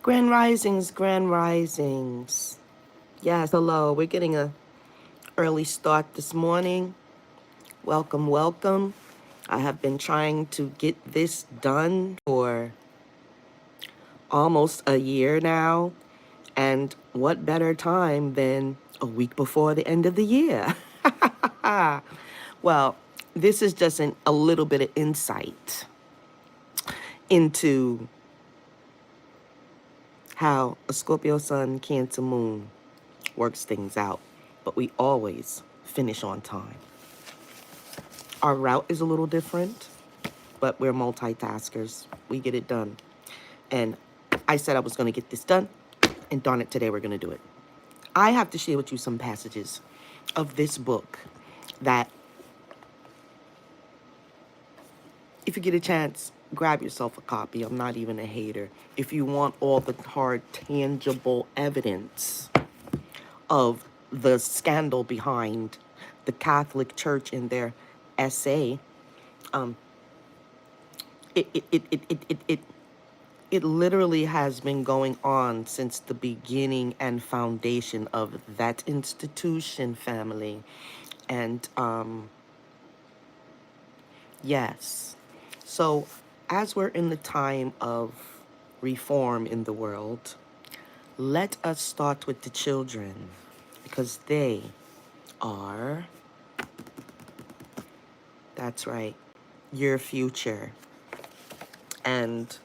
Grand risings, grand risings. Yes, hello. We're getting a early start this morning. Welcome, welcome. I have been trying to get this done for almost a year now. And what better time than a week before the end of the year? Well, this is just a little bit of insight into how a Scorpio sun, Cancer moon works things out, but we always finish on time. Our route is a little different, but we're multitaskers. We get it done. And I said I was going to get this done, and darn it, today we're going to do it. I have to share with you some passages of this book that, if you get a chance, grab yourself a copy. I'm not even a hater. If you want all the hard, tangible evidence of the scandal behind the Catholic Church in their essay, um, it literally has been going on since the beginning and foundation of that institution, family. And yes, so as we're in the time of reform in the world, let us start with the children, because they are, that's right, your future. And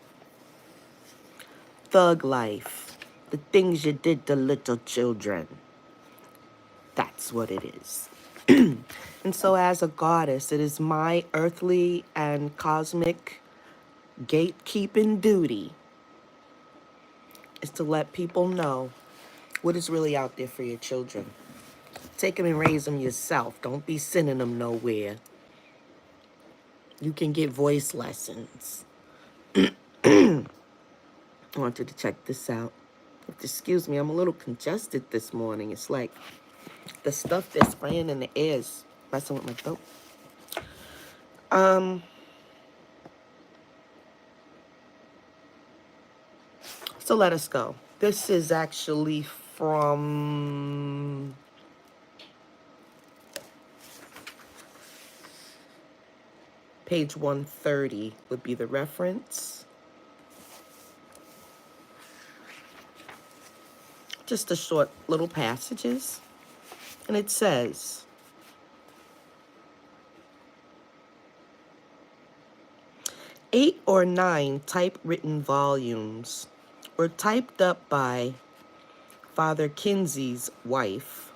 thug life, the things you did to little children, that's what it is. And so as a goddess, it is my earthly and cosmic gatekeeping duty is to let people know what is really out there for your children. Take them and raise them yourself. Don't be sending them nowhere. You can get voice lessons. I want you to check this out. Excuse me, I'm a little congested this morning. It's like the stuff that's spraying in the air is messing with my throat. So let us go. This is actually from page 130 would be the reference. Just a short little passages. And it says, "8 or 9 typewritten volumes were typed up by Father Kinsey's wife.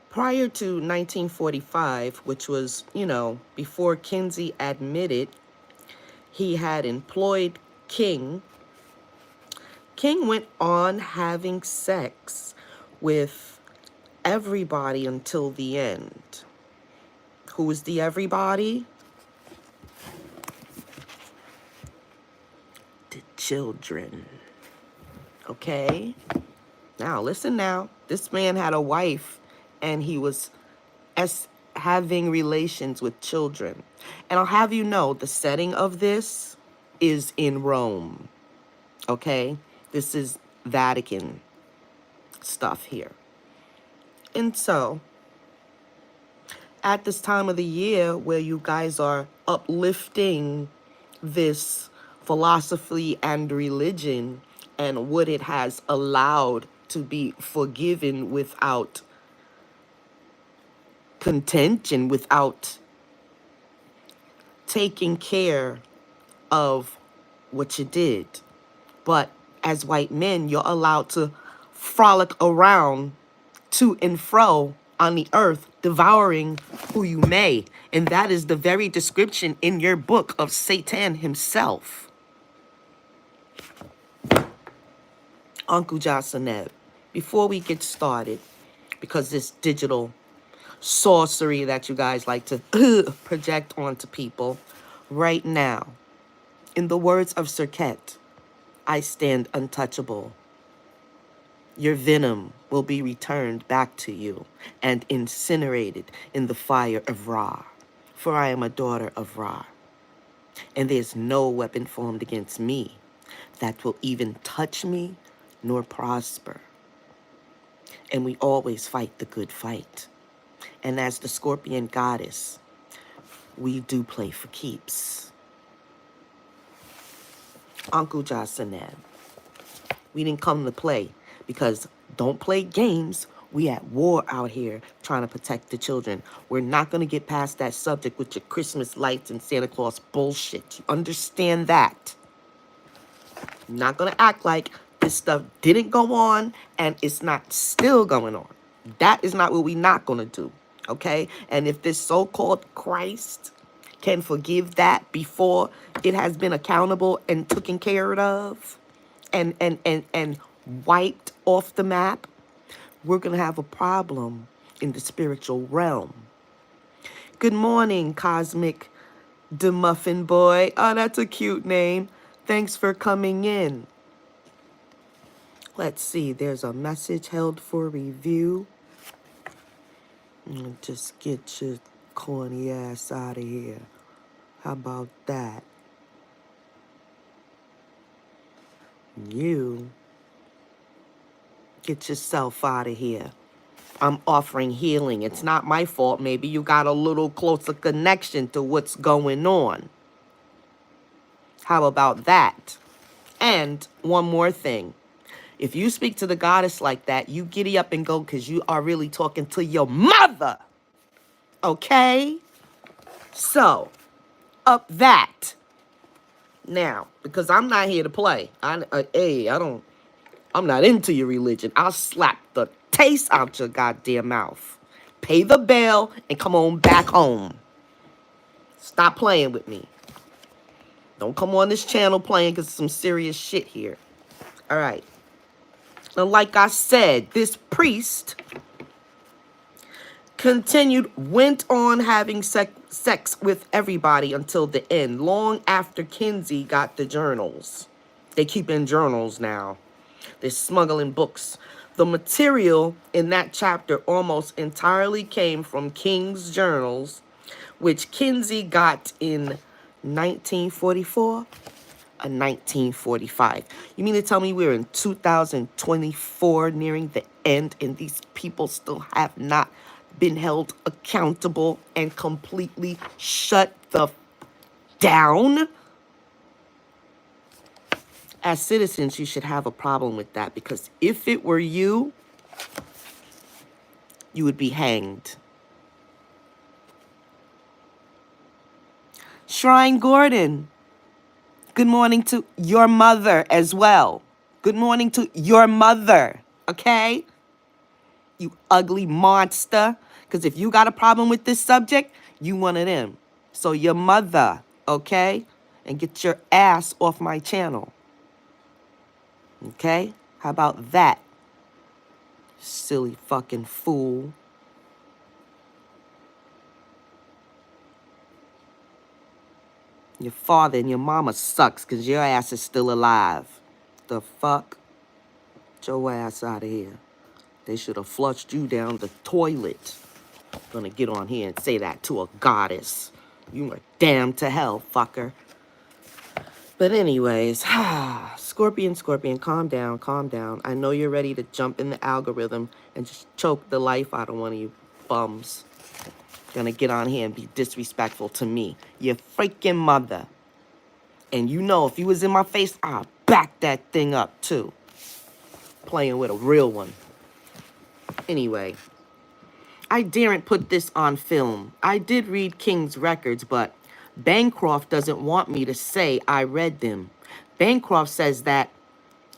Prior to 1945, which was, before Kinsey admitted he had employed King, King went on having sex with everybody until the end." Who is the everybody? The children. Okay? Now, listen now. This man had a wife, and he was having relations with children. And I'll have you know, the setting of this is in Rome. Okay? This is Vatican stuff here. And so, at this time of the year where you guys are uplifting this philosophy and religion and what it has allowed to be forgiven without contention, without taking care of what you did. But as white men, you're allowed to frolic around to and fro on the earth, devouring who you may. And that is the very description in your book of Satan himself. Uncle Jocelyn, before we get started, because this digital sorcery that you guys like to project onto people, right now, in the words of Cirquet, I stand untouchable. Your venom will be returned back to you and incinerated in the fire of Ra. For I am a daughter of Ra, and there's no weapon formed against me that will even touch me nor prosper. And we always fight the good fight. And as the Scorpion goddess, we do play for keeps. Uncle Jocelyn, we didn't come to play because don't play games. We at war out here trying to protect the children. We're not going to get past that subject with your Christmas lights and Santa Claus bullshit. You understand that? I'm not going to act like this stuff didn't go on and it's not still going on. That is not what we're not going to do. Okay? And if this so-called Christ can forgive that before it has been accountable and taken care of and wiped off the map, we're going to have a problem in the spiritual realm. Good morning, Cosmic DeMuffin Boy. Oh, that's a cute name. Thanks for coming in. Let's see. There's a message held for review. Just get your corny ass out of here. How about that? You get yourself out of here. I'm offering healing. It's not my fault. Maybe you got a little closer connection to what's going on. How about that? And one more thing. If you speak to the goddess like that, you giddy up and go because you are really talking to your mother. Okay? So, up that. Now, because I'm not here to play. I'm not into your religion. I'll slap the taste out your goddamn mouth. Pay the bill and come on back home. Stop playing with me. Don't come on this channel playing because some serious shit here. All right. Now, like I said, this priest went on having sex with everybody until the end, long after Kinsey got the journals. They keep in journals now. They're smuggling books. The material in that chapter almost entirely came from King's journals, which Kinsey got in 1944 or 1945. You mean to tell me we're in 2024, nearing the end, and these people still have not been held accountable and completely shut the down? As citizens, you should have a problem with that, because if it were you, you would be hanged. Shrine Gordon, good morning to your mother as well. Good morning to your mother, okay? You ugly monster. Because if you got a problem with this subject, you one of them. So your mother, okay? And get your ass off my channel. Okay? How about that? Silly fucking fool. Your father and your mama sucks because your ass is still alive. The fuck? Get your ass out of here. They should have flushed you down the toilet. Gonna get on here and say that to a goddess. You are damned to hell, fucker. But anyways, Scorpion, calm down, calm down. I know you're ready to jump in the algorithm and just choke the life out of one of you bums. Gonna get on here and be disrespectful to me, your freaking mother. And you know, if you was in my face, I'll back that thing up too. Playing with a real one. Anyway, I daren't put this on film. I did read King's records, but Bancroft doesn't want me to say I read them. Bancroft says that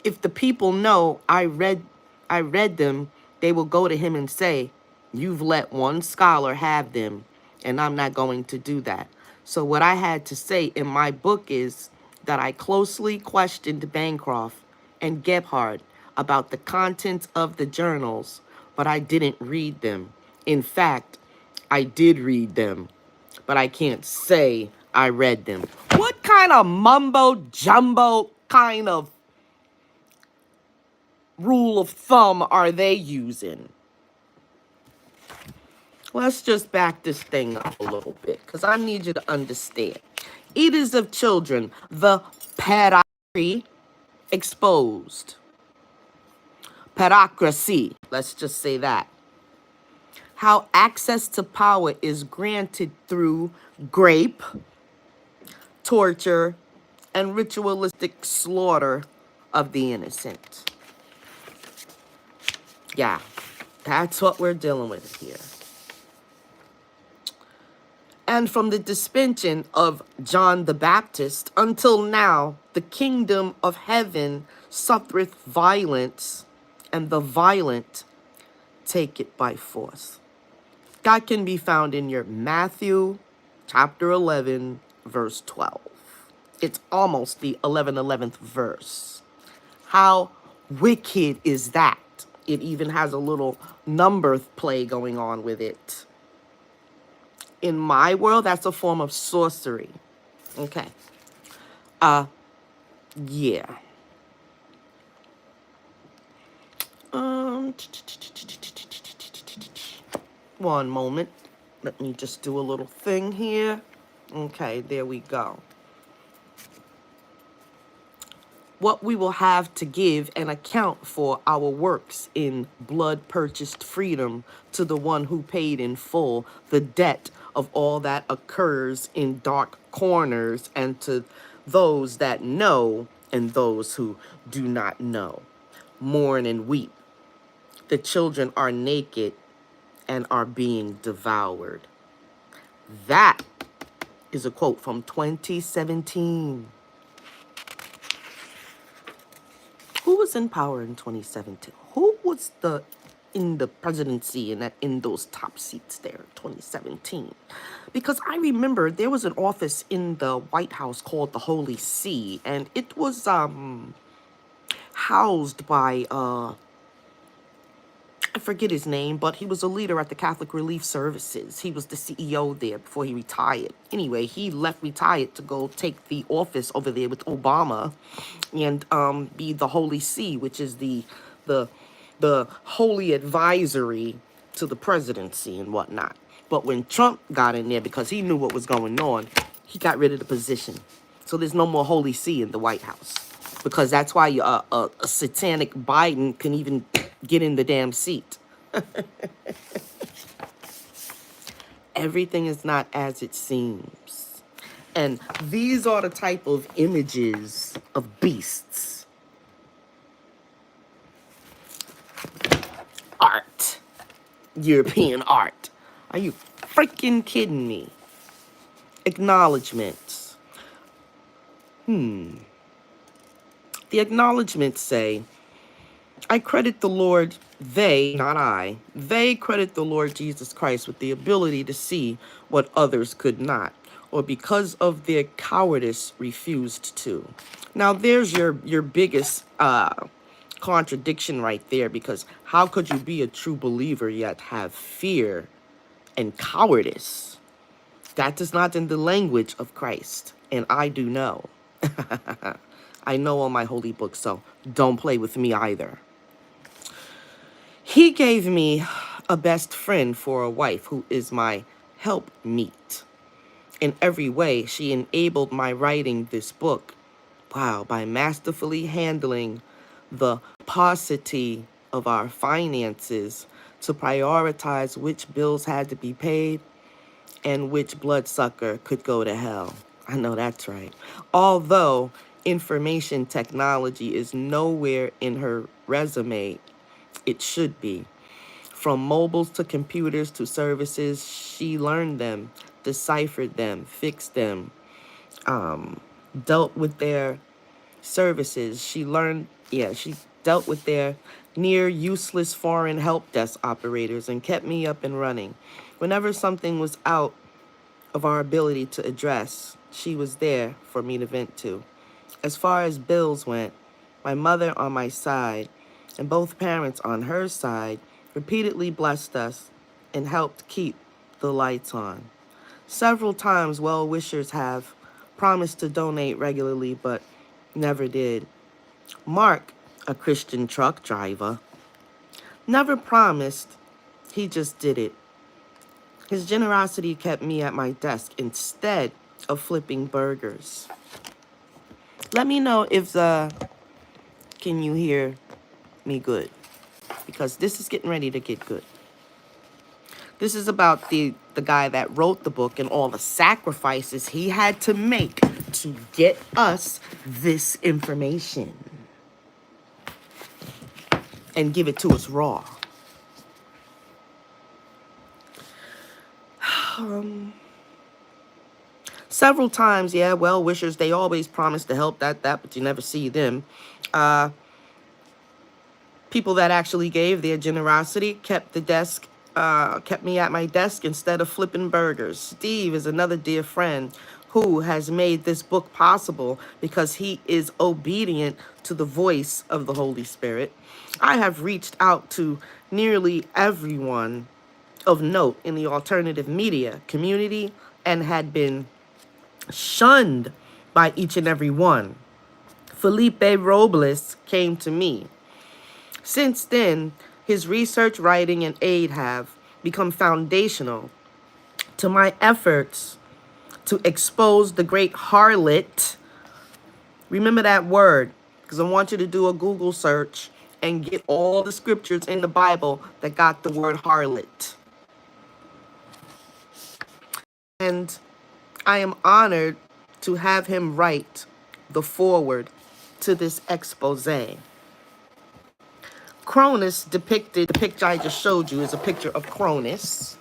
if the people know I read them, they will go to him and say, you've let one scholar have them, and I'm not going to do that. So what I had to say in my book is that I closely questioned Bancroft and Gebhard about the contents of the journals, but I didn't read them. In fact, I did read them, but I can't say I read them. What kind of mumbo-jumbo kind of rule of thumb are they using? Let's just back this thing up a little bit, because I need you to understand. Eaters of children, the pediatry, exposed. Paracracy, let's just say that. How access to power is granted through grape, torture, and ritualistic slaughter of the innocent. Yeah, that's what we're dealing with here. And from the dispensation of John the Baptist until now, the kingdom of heaven suffereth violence, and the violent take it by force. That can be found in your Matthew chapter 11, verse 12. It's almost the 11th verse. How wicked is that? It even has a little number play going on with it. In my world, that's a form of sorcery. Okay. Yeah. One moment. Let me just do a little thing here. Okay, there we go. What we will have to give and account for our works in blood-purchased freedom to the one who paid in full the debt of all that occurs in dark corners, and to those that know and those who do not know. Mourn and weep. The children are naked and are being devoured. That is a quote from 2017. Who was in power in 2017? Who was in the presidency and in those top seats there in 2017? Because I remember there was an office in the White House called the Holy See, and it was housed by I forget his name, but he was a leader at the Catholic Relief Services. He was the CEO there before he retired. Anyway, he retired to go take the office over there with Obama and be the Holy See, which is the holy advisory to the presidency and whatnot. But when Trump got in there, because he knew what was going on, he got rid of the position. So there's no more Holy See in the White House. Because that's why a satanic Biden can even get in the damn seat. Everything is not as it seems. And these are the type of images of beasts. Art. European art. Are you freaking kidding me? Acknowledgements. The acknowledgements say, I credit the Lord, they, not I, they credit the Lord Jesus Christ with the ability to see what others could not, or because of their cowardice refused to. Now there's your biggest contradiction right there, because how could you be a true believer yet have fear and cowardice? That is not in the language of Christ, and I do know. I know all my holy books, so don't play with me either. He gave me a best friend for a wife who is my helpmeet. In every way, she enabled my writing this book. Wow, by masterfully handling the paucity of our finances to prioritize which bills had to be paid and which bloodsucker could go to hell. I know that's right. Although information technology is nowhere in her resume, it should be. From mobiles to computers to services, she learned them, deciphered them, fixed them, dealt with their services. She dealt with their near useless foreign help desk operators and kept me up and running. Whenever something was out of our ability to address, she was there for me to vent to. As far as bills went, my mother on my side and both parents on her side repeatedly blessed us and helped keep the lights on. Several times well-wishers have promised to donate regularly, but never did. Mark, a Christian truck driver, never promised, he just did it. His generosity kept me at my desk instead of flipping burgers. Let me know if can you hear me good? Because this is getting ready to get good. This is about the guy that wrote the book and all the sacrifices he had to make to get us this information and give it to us raw. Several times, yeah, well-wishers, they always promise to help that, but you never see them. People that actually gave their generosity kept me at my desk instead of flipping burgers. Steve is another dear friend who has made this book possible because he is obedient to the voice of the Holy Spirit. I have reached out to nearly everyone of note in the alternative media community and had been shunned by each and every one. Felipe Robles came to me. Since then, his research, writing, and aid have become foundational to my efforts to expose the great harlot. Remember that word, because I want you to do a Google search and get all the scriptures in the Bible that got the word harlot. And I am honored to have him write the foreword to this expose. Cronus depicted, the picture I just showed you is a picture of Cronus.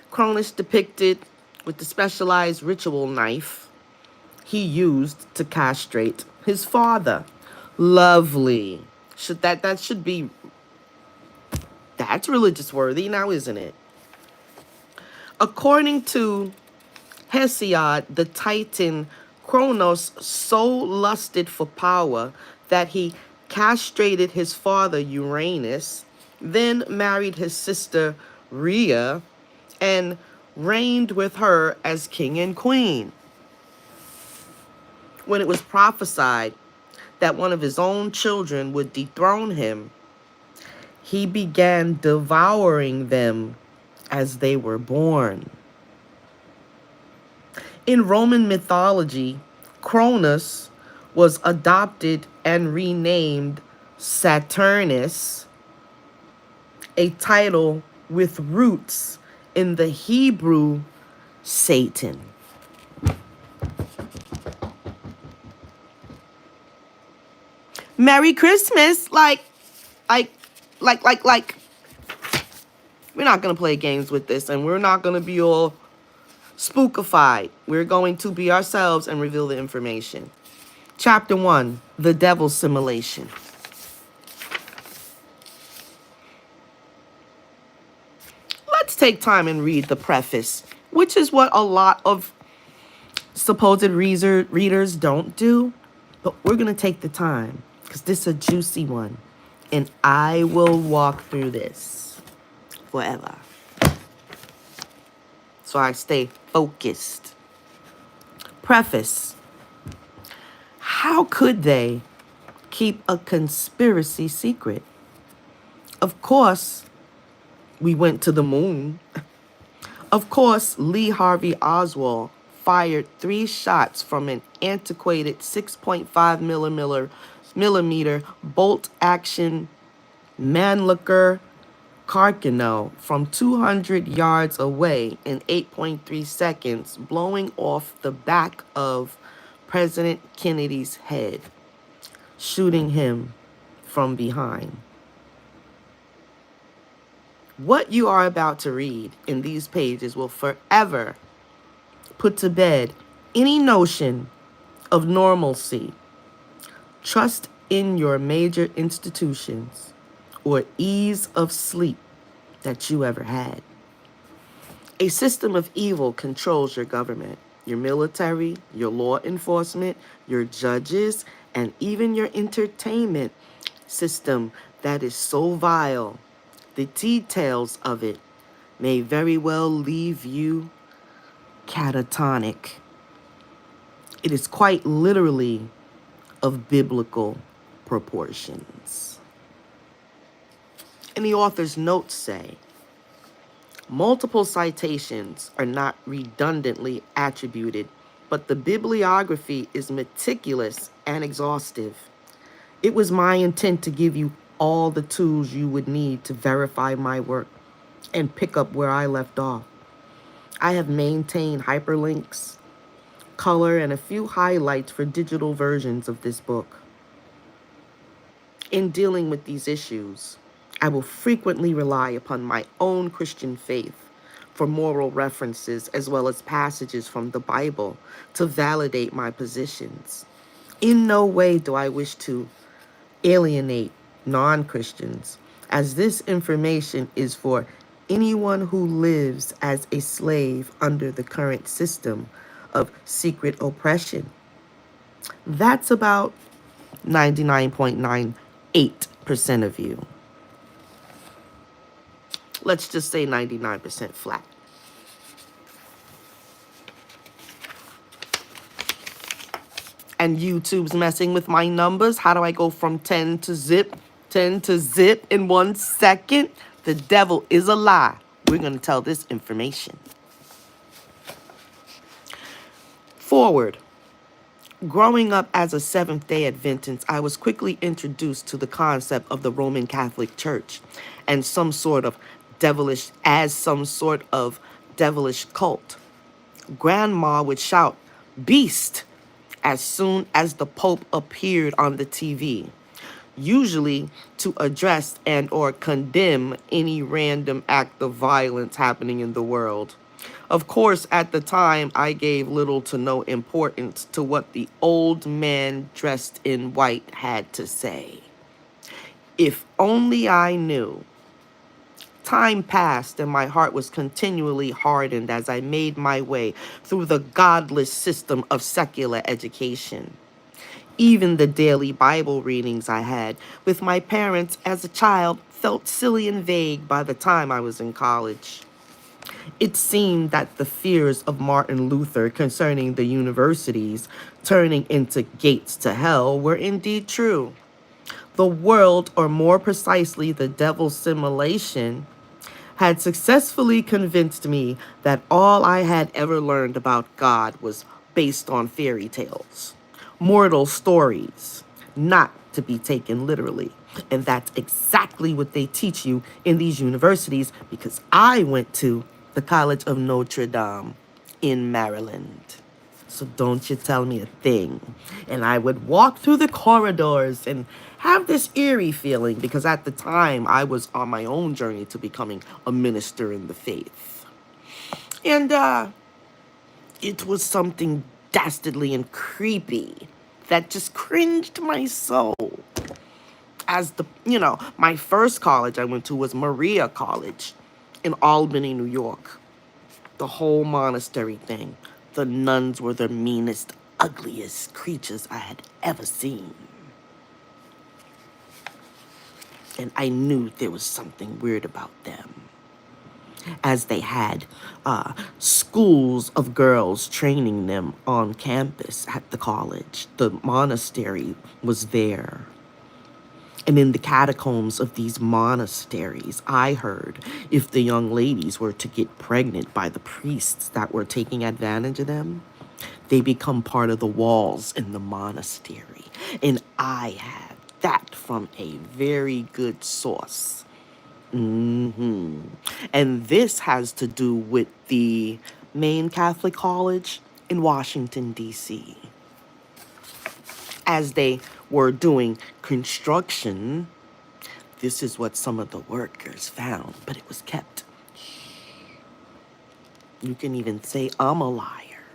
Cronus depicted with the specialized ritual knife he used to castrate his father. Lovely. That should be, that's religious worthy now, isn't it? According to Hesiod, the Titan, Kronos so lusted for power that he castrated his father Uranus, then married his sister Rhea, and reigned with her as king and queen. When it was prophesied that one of his own children would dethrone him, he began devouring them as they were born. In Roman mythology, Cronus was adopted and renamed Saturnus, a title with roots in the Hebrew Satan. Merry Christmas, like, we're not going to play games with this, and we're not going to be all spookified. We're going to be ourselves and reveal the information. Chapter 1, The Devil's Simulation. Let's take time and read the preface, which is what a lot of supposed readers don't do. But we're going to take the time because this is a juicy one. And I will walk through this forever. So I stay focused. Preface. How could they keep a conspiracy secret? Of course, we went to the moon. Of course, Lee Harvey Oswald fired 3 shots from an antiquated 6.5 millimeter bolt action Mannlicher Carcano from 200 yards away in 8.3 seconds, blowing off the back of President Kennedy's head, shooting him from behind. What you are about to read in these pages will forever put to bed any notion of normalcy, trust in your major institutions, or ease of sleep that you ever had. A system of evil controls your government, your military, your law enforcement, your judges, and even your entertainment system that is so vile. The details of it may very well leave you catatonic. It is quite literally of biblical proportions. And the author's notes say, multiple citations are not redundantly attributed but the bibliography is meticulous and exhaustive. It was my intent to give you all the tools you would need to verify my work and pick up where I left off. I have maintained hyperlinks, color, and a few highlights for digital versions of this book. In dealing with these issues, I will frequently rely upon my own Christian faith for moral references as well as passages from the Bible to validate my positions. In no way do I wish to alienate non-Christians, as this information is for anyone who lives as a slave under the current system of secret oppression. That's about 99.98% of you. Let's just say 99% flat. And YouTube's messing with my numbers. How do I go from 10 to zip? 10 to zip in 1 second? The devil is a lie. We're going to tell this information. Forward. Growing up as a Seventh-day Adventist, I was quickly introduced to the concept of the Roman Catholic Church and some sort of devilish cult. Grandma would shout, "Beast," as soon as the Pope appeared on the TV, usually to address and or condemn any random act of violence happening in the world. Of course, at the time, I gave little to no importance to what the old man dressed in white had to say. If only I knew. Time passed and my heart was continually hardened as I made my way through the godless system of secular education. Even the daily Bible readings I had with my parents as a child felt silly and vague by the time I was in college. It seemed that the fears of Martin Luther concerning the universities turning into gates to hell were indeed true. The world, or more precisely the devil's simulation, had successfully convinced me that all I had ever learned about God was based on fairy tales, mortal stories, not to be taken literally. And that's exactly what they teach you in these universities, because I went to the College of Notre Dame in Maryland. So don't you tell me a thing. And I would walk through the corridors and have this eerie feeling, because at the time I was on my own journey to becoming a minister in the faith. And it was something dastardly and creepy that just cringed my soul. As my first college I went to was Maria College in Albany, New York. The whole monastery thing. The nuns were the meanest, ugliest creatures I had ever seen. And I knew there was something weird about them, as they had schools of girls training them on campus at the college. The monastery was there. And in the catacombs of these monasteries, I heard if the young ladies were to get pregnant by the priests that were taking advantage of them, they become part of the walls in the monastery. And I had that from a very good source. And this has to do with the main Catholic college in Washington, D.C. As they were doing construction, this is what some of the workers found, but it was kept. You can even say I'm a liar.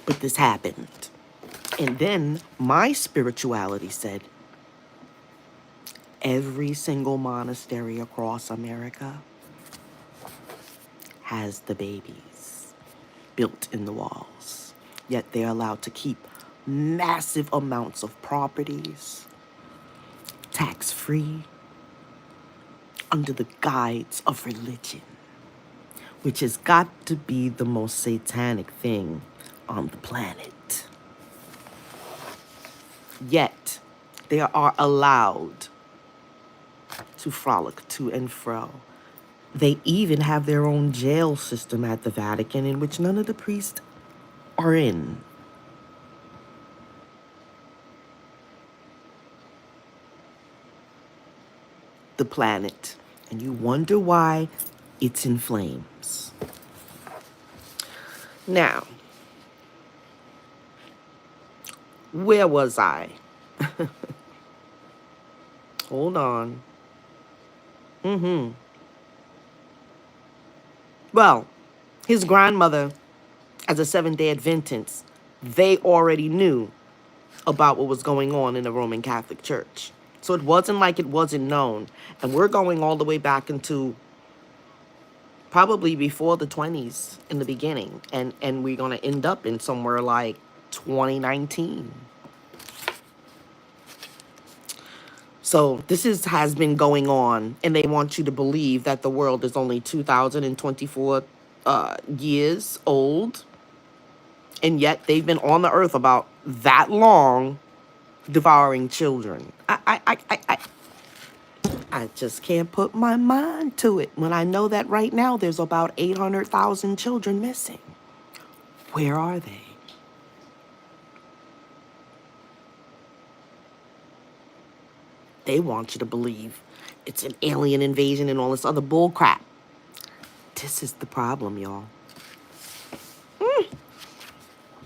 But this happened. And then my spirituality said, every single monastery across America has the babies built in the walls. Yet they're allowed to keep massive amounts of properties, tax-free, under the guise of religion, which has got to be the most satanic thing on the planet. Yet, they are allowed to frolic to and fro. They even have their own jail system at the Vatican, in which none of the priests are in. The planet. And you wonder why it's in flames. Now, where was I? Hold on. Well, his grandmother, as a Seventh-day Adventist, they already knew about what was going on in the Roman Catholic Church. So it wasn't like it wasn't known. And we're going all the way back into probably before the 20s in the beginning. And we're going to end up in somewhere like 2019. So this has been going on, and they want you to believe that the world is only 2024 years old, and yet they've been on the earth about that long, devouring children. I just can't put my mind to it when I know that right now there's about 800,000 children missing. Where are they? They want you to believe it's an alien invasion and all this other bull crap. This is the problem, y'all.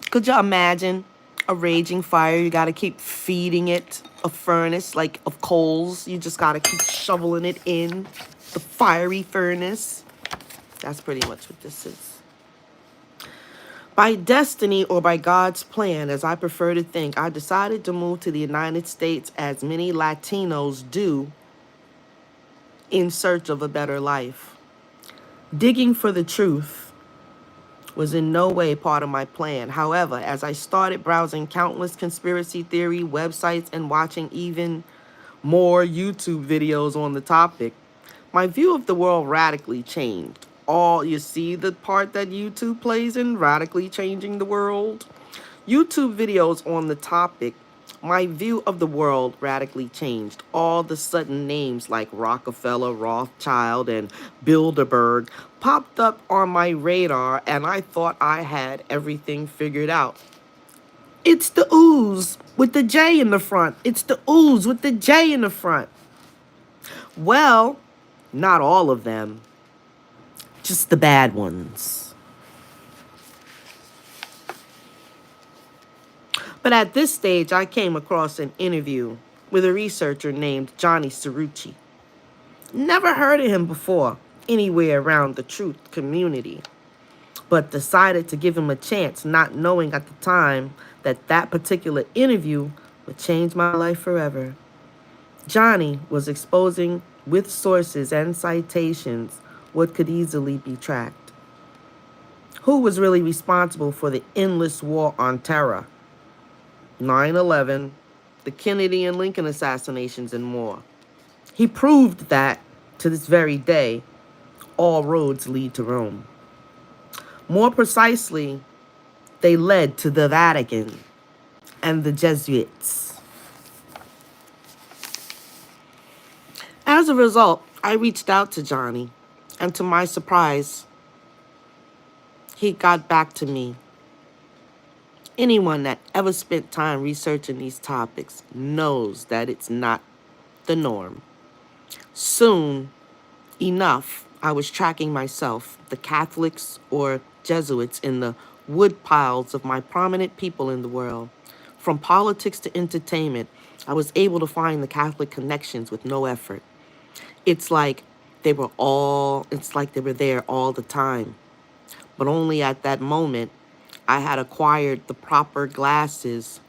Could you imagine a raging fire? You got to keep feeding it a furnace like of coals. You just got to keep shoveling it in the fiery furnace. That's pretty much what this is. By destiny or by God's plan, as I prefer to think, I decided to move to the United States, as many Latinos do, in search of a better life. Digging for the truth was in no way part of my plan. However, as I started browsing countless conspiracy theory websites and watching even more YouTube videos on the topic, my view of the world radically changed. You see the part that YouTube plays in radically changing the world? YouTube videos on the topic, my view of the world radically changed. All of a sudden, names like Rockefeller, Rothschild, and Bilderberg popped up on my radar, and I thought I had everything figured out. It's the ooze with the J in the front. It's the ooze with the J in the front. Well, not all of them. Just the bad ones. But at this stage, I came across an interview with a researcher named Johnny Cirucci. Never heard of him before anywhere around the truth community, but decided to give him a chance, not knowing at the time that that particular interview would change my life forever. Johnny was exposing with sources and citations what could easily be tracked. Who was really responsible for the endless war on terror? 9/11, the Kennedy and Lincoln assassinations, and more. He proved that, to this very day, all roads lead to Rome. More precisely, they led to the Vatican and the Jesuits. As a result, I reached out to Johnny, and to my surprise, he got back to me. Anyone that ever spent time researching these topics knows that it's not the norm. Soon enough, I was tracking myself, the Catholics or Jesuits, in the wood piles of my prominent people in the world. From politics to entertainment, I was able to find the Catholic connections with no effort. It's like they were there all the time. But only at that moment, I had acquired the proper glasses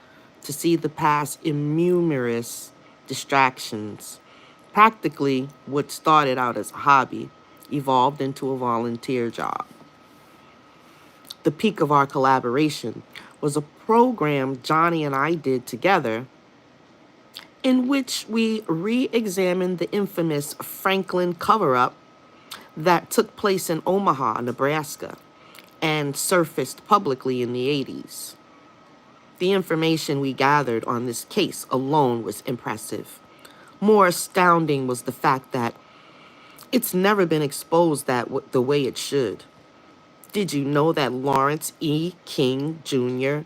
to see the past innumerous distractions. Practically, what started out as a hobby evolved into a volunteer job. The peak of our collaboration was a program Johnny and I did together, in which we re-examined the infamous Franklin cover-up that took place in Omaha, Nebraska, and surfaced publicly in the 80s. The information we gathered on this case alone was impressive. More astounding was the fact that it's never been exposed the way it should. Did you know that Lawrence E. King Jr.,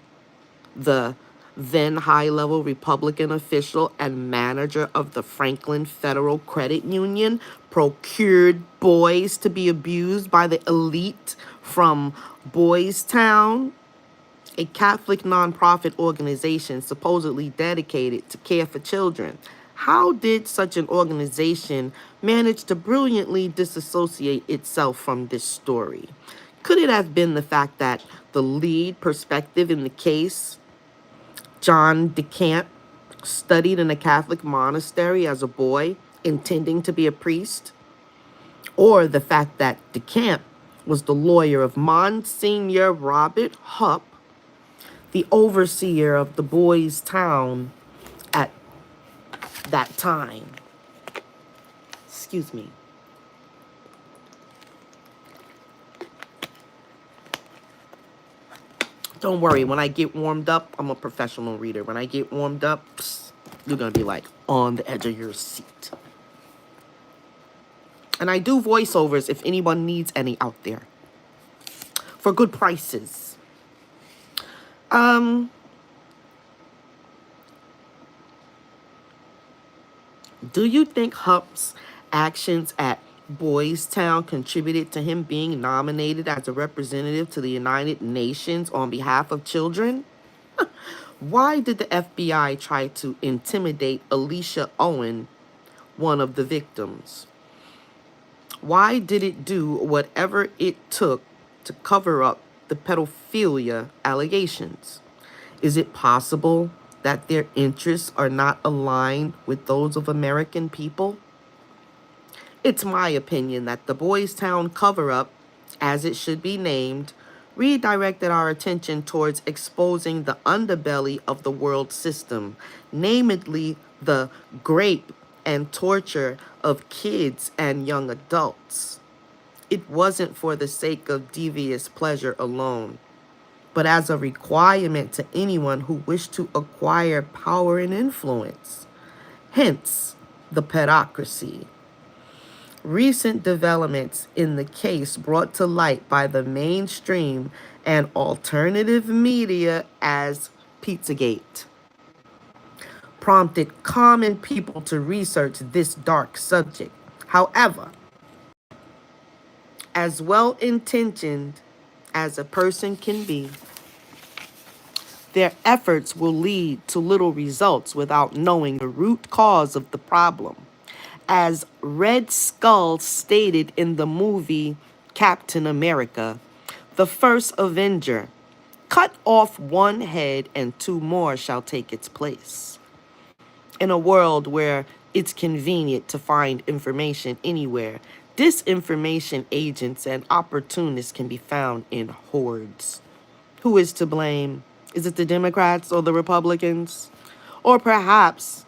the then high-level Republican official and manager of the Franklin Federal Credit Union, procured boys to be abused by the elite from Boys Town, a Catholic nonprofit organization supposedly dedicated to care for children? How did such an organization manage to brilliantly disassociate itself from this story? Could it have been the fact that the lead perspective in the case, John DeCamp, studied in a Catholic monastery as a boy, intending to be a priest? Or the fact that DeCamp was the lawyer of Monsignor Robert Hupp, the overseer of the boys' town at that time? Excuse me. Don't worry, when I get warmed up, I'm a professional reader. When I get warmed up, you're going to be like on the edge of your seat. And I do voiceovers if anyone needs any out there, for good prices. Do you think Hupp's actions at Boys Town contributed to him being nominated as a representative to the United Nations on behalf of children? Why did the FBI try to intimidate Alicia Owen, one of the victims? Why did it do whatever it took to cover up the pedophilia allegations? Is it possible that their interests are not aligned with those of American people? It's my opinion that the Boys Town cover-up, as it should be named, redirected our attention towards exposing the underbelly of the world system, namely the rape and torture of kids and young adults. It wasn't for the sake of devious pleasure alone, but as a requirement to anyone who wished to acquire power and influence. Hence, the pedocracy. Recent developments in the case brought to light by the mainstream and alternative media as Pizzagate prompted common people to research this dark subject. However, as well-intentioned as a person can be, their efforts will lead to little results without knowing the root cause of the problem. As Red Skull stated in the movie Captain America, the first Avenger, cut off one head and two more shall take its place. In a world where it's convenient to find information anywhere, disinformation agents and opportunists can be found in hordes. Who is to blame? Is it the Democrats or the Republicans? Or perhaps,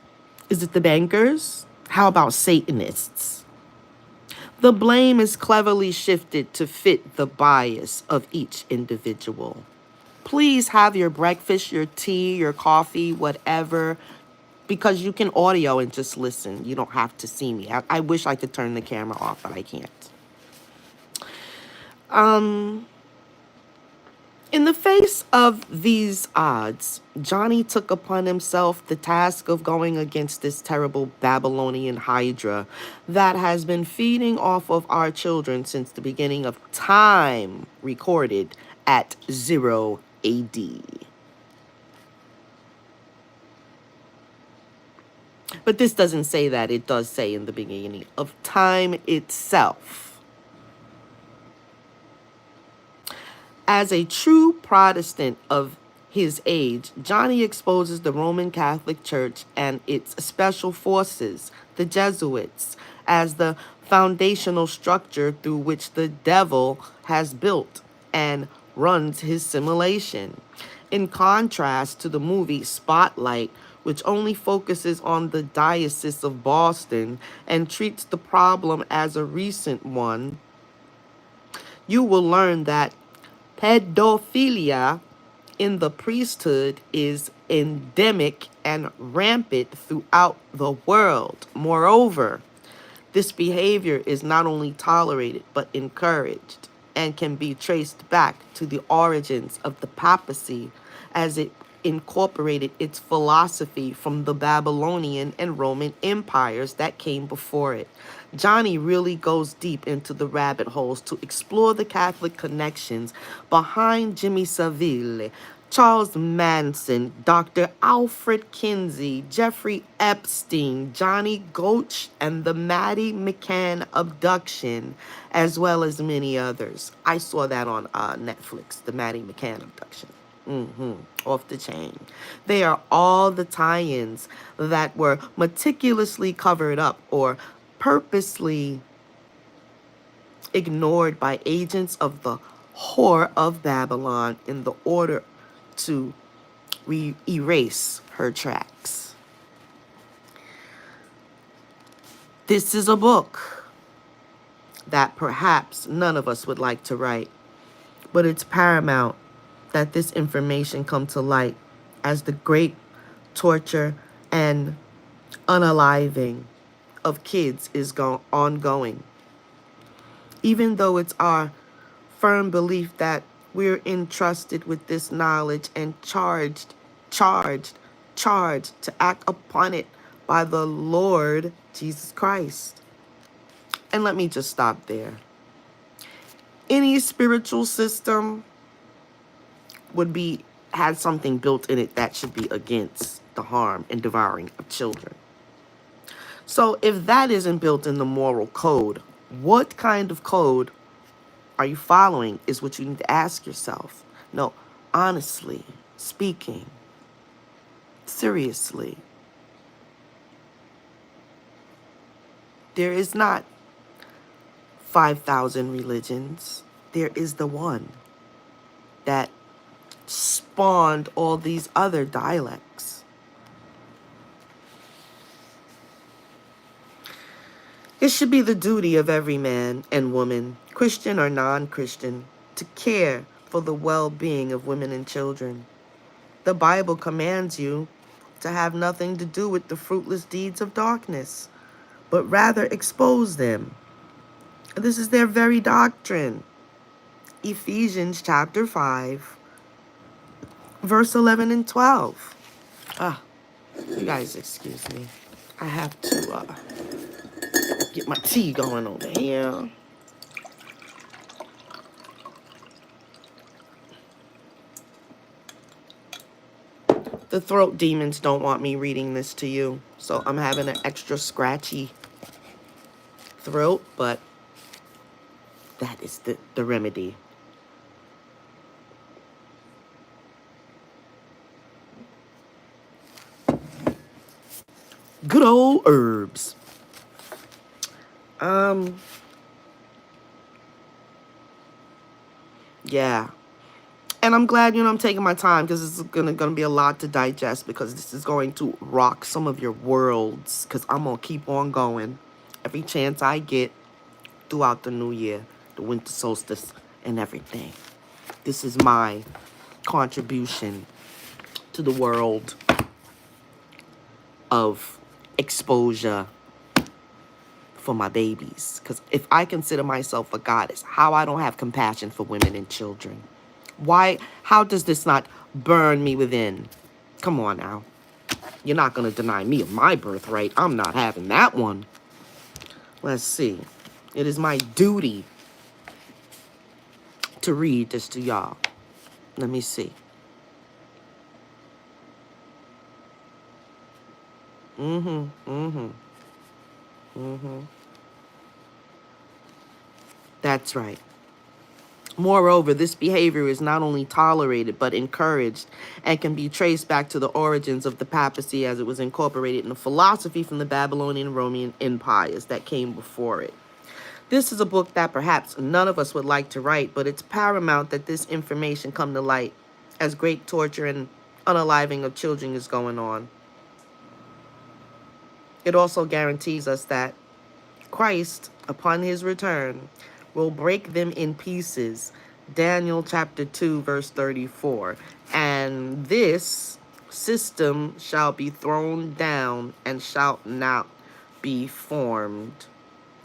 is it the bankers? How about Satanists? The blame is cleverly shifted to fit the bias of each individual. Please have your breakfast, your tea, your coffee, whatever, because you can audio and just listen. You don't have to see me. I wish I could turn the camera off, but I can't. In the face of these odds, Johnny took upon himself the task of going against this terrible Babylonian hydra that has been feeding off of our children since the beginning of time, recorded at 0 AD. But this doesn't say that. It does say in the beginning of time itself. As a true Protestant of his age, Johnny exposes the Roman Catholic Church and its special forces, the Jesuits, as the foundational structure through which the devil has built and runs his simulation. In contrast to the movie Spotlight, which only focuses on the Diocese of Boston and treats the problem as a recent one, you will learn that pedophilia in the priesthood is endemic and rampant throughout the world. Moreover, this behavior is not only tolerated but encouraged. and can be traced back to the origins of the papacy as it incorporated its philosophy from the Babylonian and Roman empires that came before it. Johnny really goes deep into the rabbit holes to explore the Catholic connections behind Jimmy Savile, Charles Manson, Dr. Alfred Kinsey, Jeffrey Epstein, Johnny Goetsch, and the Maddie McCann abduction, as well as many others. I saw that on Netflix, the Maddie McCann abduction. Off the chain. They are all the tie-ins that were meticulously covered up or purposely ignored by agents of the whore of Babylon in the order to erase her tracks. This is a book that perhaps none of us would like to write, but it's paramount that this information come to light as the great torture and unaliving of kids is ongoing. Even though it's our firm belief that we're entrusted with this knowledge and charged to act upon it by the Lord Jesus Christ. And let me just stop there. Any spiritual system had something built in it that should be against the harm and devouring of children. So if that isn't built in the moral code, what kind of code are you following is what you need to ask yourself. No, honestly speaking, seriously, there is not 5,000 religions. There is the one that spawned all these other dialects. It should be the duty of every man and woman, Christian or non-Christian, to care for the well-being of women and children. The Bible commands you to have nothing to do with the fruitless deeds of darkness, but rather expose them. This is their very doctrine. Ephesians chapter 5, verse 11 and 12. You guys excuse me. I have to get my tea going over here. The throat demons don't want me reading this to you, so I'm having an extra scratchy throat, but that is the remedy. Good old herbs. Yeah. And I'm glad, I'm taking my time because it's gonna be a lot to digest, because this is going to rock some of your worlds, because I'm going to keep on going every chance I get throughout the new year, the winter solstice and everything. This is my contribution to the world of exposure for my babies. Because if I consider myself a goddess, how I don't have compassion for women and children? How does this not burn me within? Come on now. You're not going to deny me of my birthright. I'm not having that one. Let's see. It is my duty to read this to y'all. Let me see. That's right. Moreover, this behavior is not only tolerated, but encouraged, and can be traced back to the origins of the papacy as it was incorporated in the philosophy from the Babylonian and Roman empires that came before it. This is a book that perhaps none of us would like to write, but it's paramount that this information come to light as great torture and unaliving of children is going on. It also guarantees us that Christ, upon his return, will break them in pieces. Daniel chapter 2, verse 34. And this system shall be thrown down and shall not be formed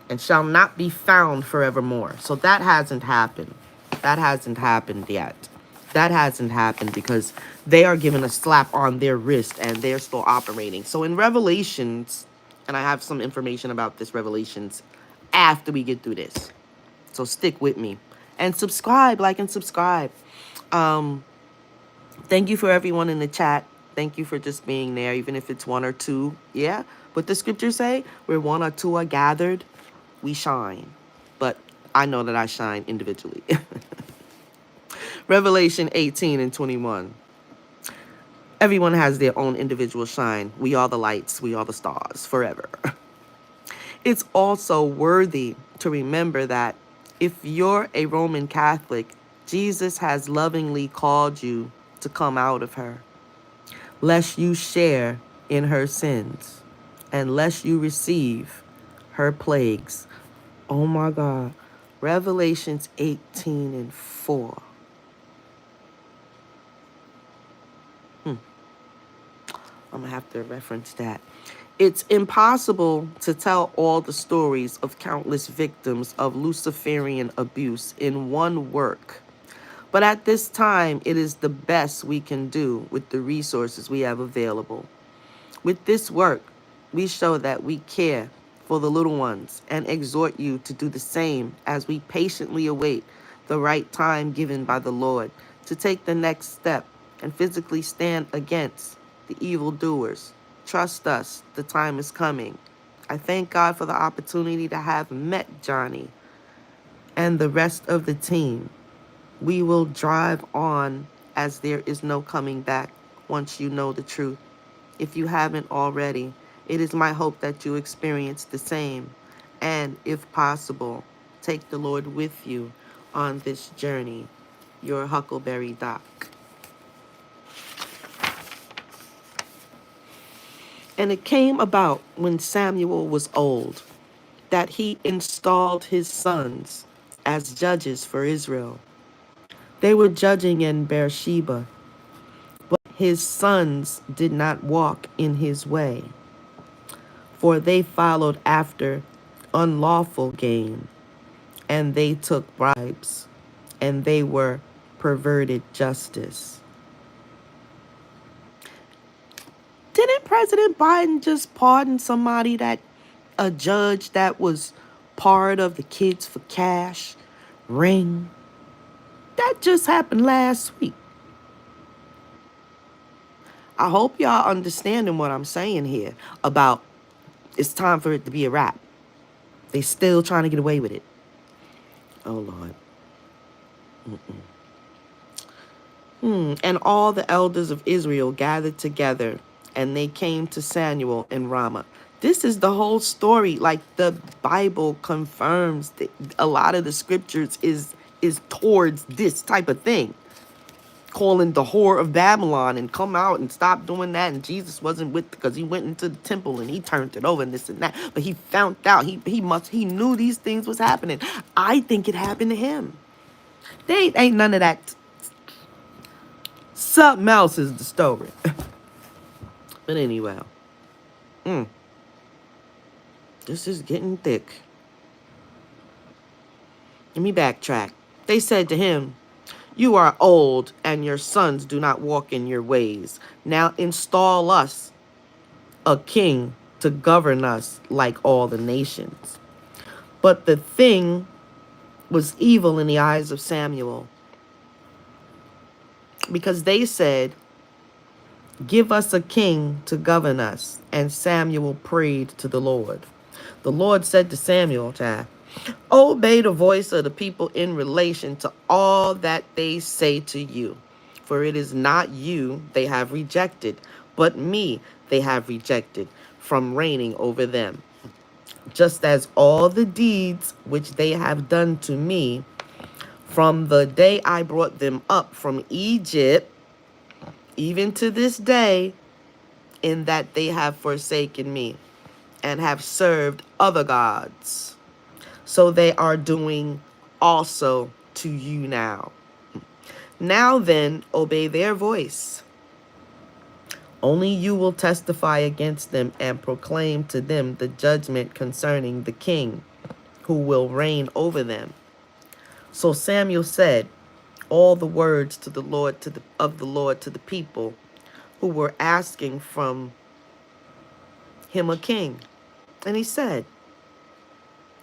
and shall not be found forevermore. So that hasn't happened. That hasn't happened yet. That hasn't happened because they are given a slap on their wrist and they're still operating. So in Revelations, and I have some information about this Revelations after we get through this. So stick with me. And subscribe, like and subscribe. Thank you for everyone in the chat. Thank you for just being there, even if it's one or two. Yeah. What the scriptures say, where one or two are gathered, we shine. But I know that I shine individually. Revelation 18 and 21. Everyone has their own individual shine. We are the lights. We are the stars forever. It's also worthy to remember that if you're a Roman Catholic, Jesus has lovingly called you to come out of her, lest you share in her sins, and lest you receive her plagues. Oh my God. Revelations 18 and 4. I'm going to have to reference that. It's impossible to tell all the stories of countless victims of Luciferian abuse in one work. But at this time, it is the best we can do with the resources we have available. With this work, we show that we care for the little ones and exhort you to do the same as we patiently await the right time given by the Lord to take the next step and physically stand against the evildoers. Trust us, the time is coming. I thank God for the opportunity to have met Johnny and the rest of the team. We will drive on as there is no coming back once you know the truth. If you haven't already, it is my hope that you experience the same. And if possible, take the Lord with you on this journey. Your Huckleberry Doc. And it came about when Samuel was old that he installed his sons as judges for Israel. They were judging in Beersheba, but his sons did not walk in his way, for they followed after unlawful gain, and they took bribes, and they were perverted justice. Didn't President Biden just pardon somebody a judge that was part of the Kids for Cash ring? That just happened last week. I hope y'all understanding what I'm saying here about it's time for it to be a wrap. They still trying to get away with it. Oh, Lord. And all the elders of Israel gathered together, and they came to Samuel in Ramah. This is the whole story. Like, the Bible confirms that a lot of the scriptures is towards this type of thing. Calling the whore of Babylon and come out and stop doing that. And Jesus wasn't with, because he went into the temple and he turned it over and this and that. But he found out, he knew these things was happening. I think it happened to him. They ain't none of that. Something else is the story. But anyway, this is getting thick. Let me backtrack. They said to him, "You are old, and your sons do not walk in your ways. Now install us a king to govern us like all the nations." But the thing was evil in the eyes of Samuel, because they said, "Give us a king to govern us." And Samuel prayed to the Lord. The Lord said to Samuel, "Obey the voice of the people in relation to all that they say to you. For it is not you they have rejected, but me they have rejected from reigning over them. Just as all the deeds which they have done to me from the day I brought them up from Egypt, even to this day, in that they have forsaken me and have served other gods. So they are doing also to you now. Now then, obey their voice. Only you will testify against them and proclaim to them the judgment concerning the king who will reign over them. So Samuel said all the words to the Lord of the Lord to the people who were asking from him a king. And he said,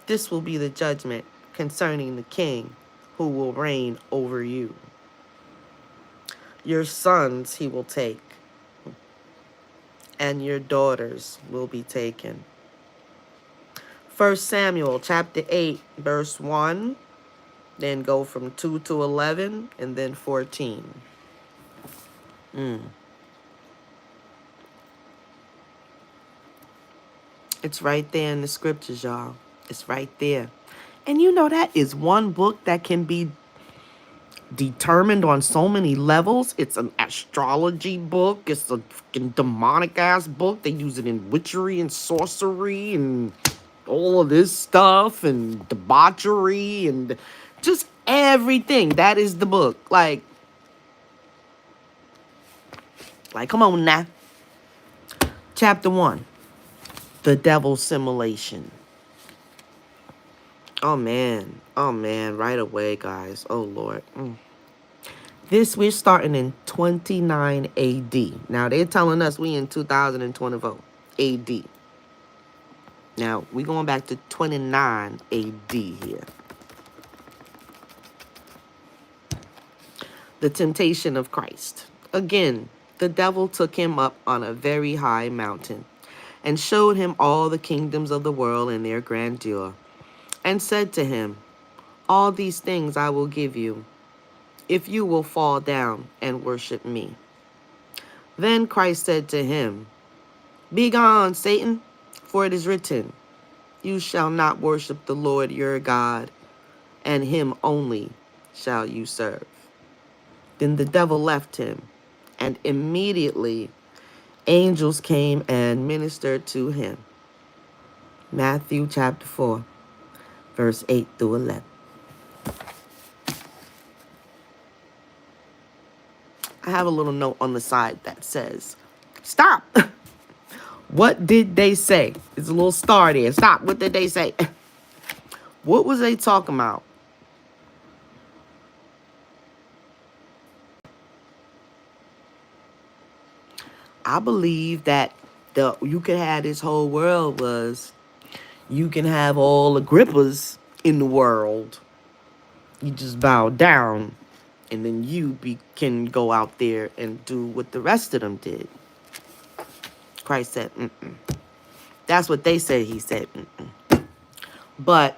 "This will be the judgment concerning the king who will reign over you. Your sons he will take, and your daughters will be taken." 1 Samuel chapter 8, verse 1, then go from 2 to 11, and then 14. It's right there in the scriptures, y'all. It's right there. And you know that is one book that can be determined on so many levels. It's an astrology book. It's a fucking demonic ass book. They use it in witchery and sorcery and all of this stuff and debauchery and just everything. That is the book. Like, come on now. Chapter 1. The Devil's Simulation. Oh man. Oh man. Right away, guys. Oh Lord. We're starting in 29 AD. Now, they're telling us we in 2024 AD. Now, we're going back to 29 AD here. The temptation of Christ. Again, the devil took him up on a very high mountain and showed him all the kingdoms of the world and their grandeur, and said to him, "All these things I will give you, if you will fall down and worship me." Then Christ said to him, "Begone, Satan, for it is written, you shall not worship the Lord your God, and him only shall you serve." Then the devil left him, and immediately angels came and ministered to him. Matthew chapter 4, verse 8 through 11. I have a little note on the side that says, stop. What did they say? It's a little star there. Stop. What did they say? What was they talking about? I believe that you can have this whole world was, you can have all Agrippas in the world. You just bow down, and then can go out there and do what the rest of them did. Christ said, mm-mm. That's what they said. He said, mm-mm. But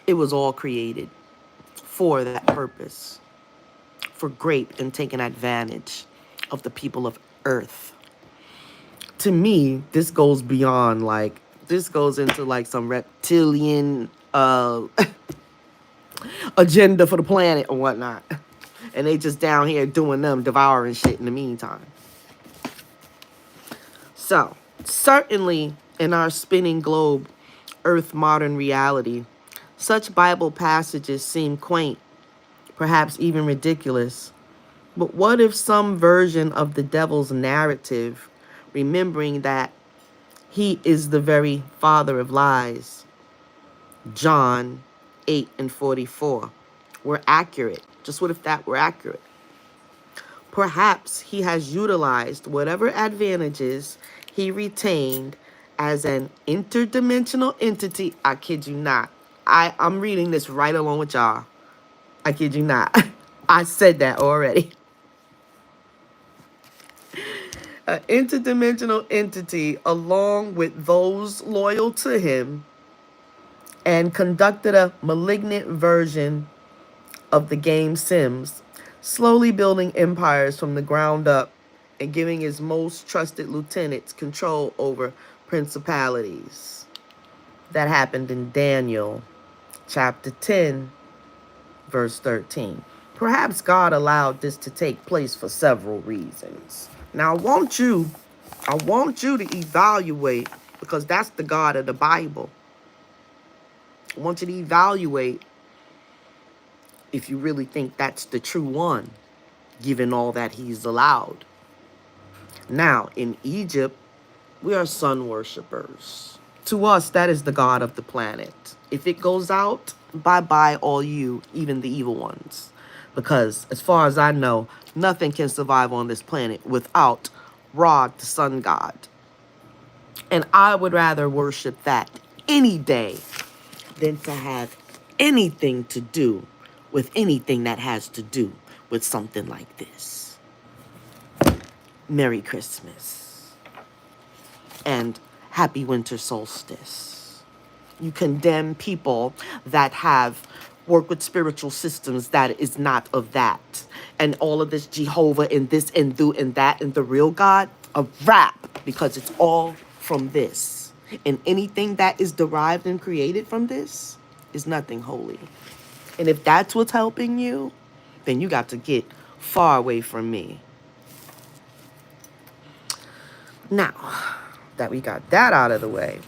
it was all created for that purpose, for great and taking advantage of the people of earth. To me, this goes beyond, this goes into some reptilian agenda for the planet or whatnot. And they just down here doing them, devouring shit in the meantime. So, certainly in our spinning globe, earth modern reality, such Bible passages seem quaint, perhaps even ridiculous. But what if some version of the devil's narrative, remembering that he is the very father of lies, John 8:44, were accurate? Just what if that were accurate? Perhaps he has utilized whatever advantages he retained as an interdimensional entity. I kid you not. I'm reading this right along with y'all. I kid you not. I said that already. An interdimensional entity along with those loyal to him, and conducted a malignant version of the game Sims, slowly building empires from the ground up and giving his most trusted lieutenants control over principalities. That happened in Daniel chapter 10, verse 13. Perhaps God allowed this to take place for several reasons. Now, I want you to evaluate, because that's the God of the Bible. I want you to evaluate if you really think that's the true one, given all that he's allowed. Now, in Egypt, we are sun worshippers. To us, that is the god of the planet. If it goes out, bye-bye all you, even the evil ones. Because as far as I know, nothing can survive on this planet without Ra, the sun god. And I would rather worship that any day than to have anything to do with anything that has to do with something like this. Merry Christmas and happy winter solstice. You condemn people that have worked with spiritual systems that is not of that. And all of this Jehovah and this and do and that and the real God, a wrap, because it's all from this. And anything that is derived and created from this is nothing holy. And if that's what's helping you, then you got to get far away from me. Now that we got that out of the way,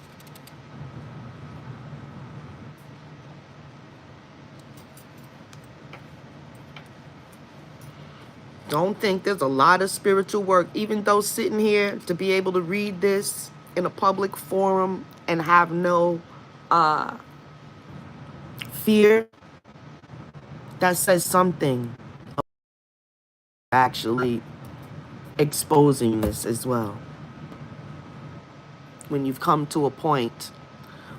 don't think there's a lot of spiritual work, even though sitting here to be able to read this in a public forum and have no fear, that says something actually exposing this as well. When you've come to a point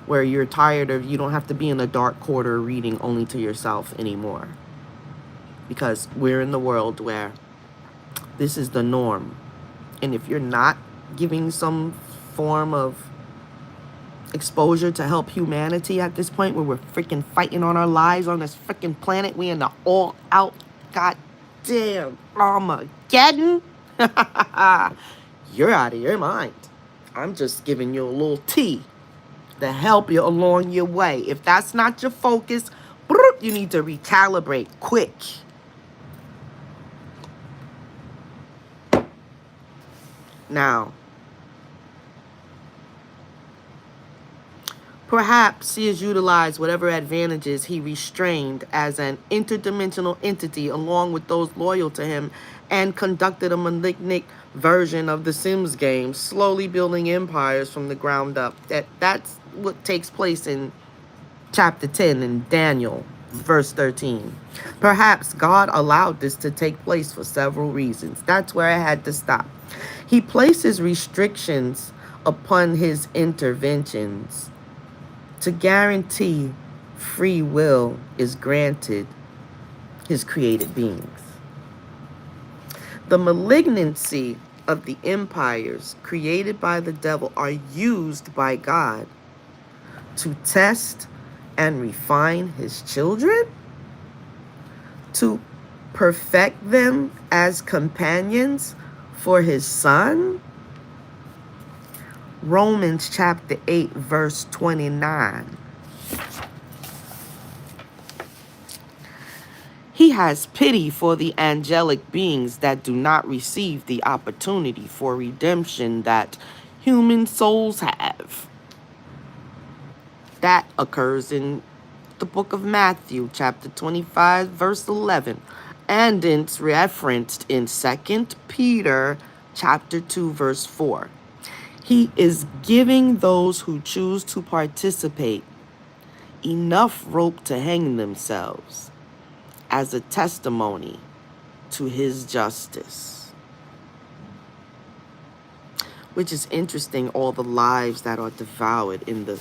where you're tired of, you don't have to be in a dark corner reading only to yourself anymore. Because we're in the world where this is the norm. And if you're not giving some form of exposure to help humanity at this point, where we're freaking fighting on our lives on this freaking planet, we in the all out goddamn Armageddon, you're out of your mind. I'm just giving you a little tea to help you along your way. If that's not your focus, you need to recalibrate quick. Now, perhaps he has utilized whatever advantages he restrained as an interdimensional entity along with those loyal to him and conducted a malignant version of the Sims game, slowly building empires from the ground up. That's what takes place in chapter 10 in Daniel, verse 13. Perhaps God allowed this to take place for several reasons. That's where I had to stop. He places restrictions upon his interventions to guarantee free will is granted his created beings. The malignancy of the empires created by the devil are used by God to test and refine his children, to perfect them as companions for his son. Romans chapter 8, verse 29. He has pity for the angelic beings that do not receive the opportunity for redemption that human souls have. That occurs in the book of Matthew, chapter 25, verse 11. And it's referenced in 2 Peter, chapter 2, verse 4. He is giving those who choose to participate enough rope to hang themselves as a testimony to his justice. Which is interesting, all the lives that are devoured in the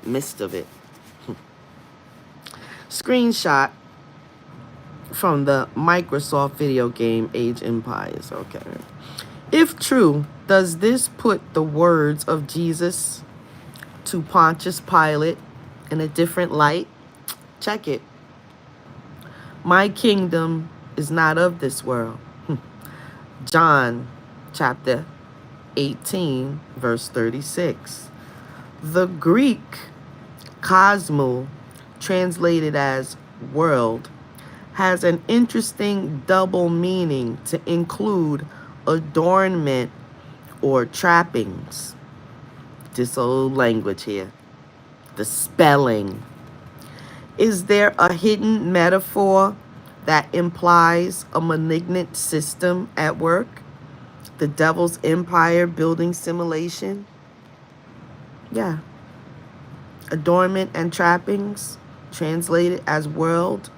midst of it. Screenshot from the Microsoft video game Age Empires. Okay. If true, does this put the words of Jesus to Pontius Pilate in a different light? Check it. My kingdom is not of this world. John chapter 18, verse 36. The Greek cosmo, translated as world, has an interesting double meaning to include adornment or trappings. This old language here. The spelling. Is there a hidden metaphor that implies a malignant system at work? The devil's empire building simulation. Yeah. Adornment and trappings, translated as world,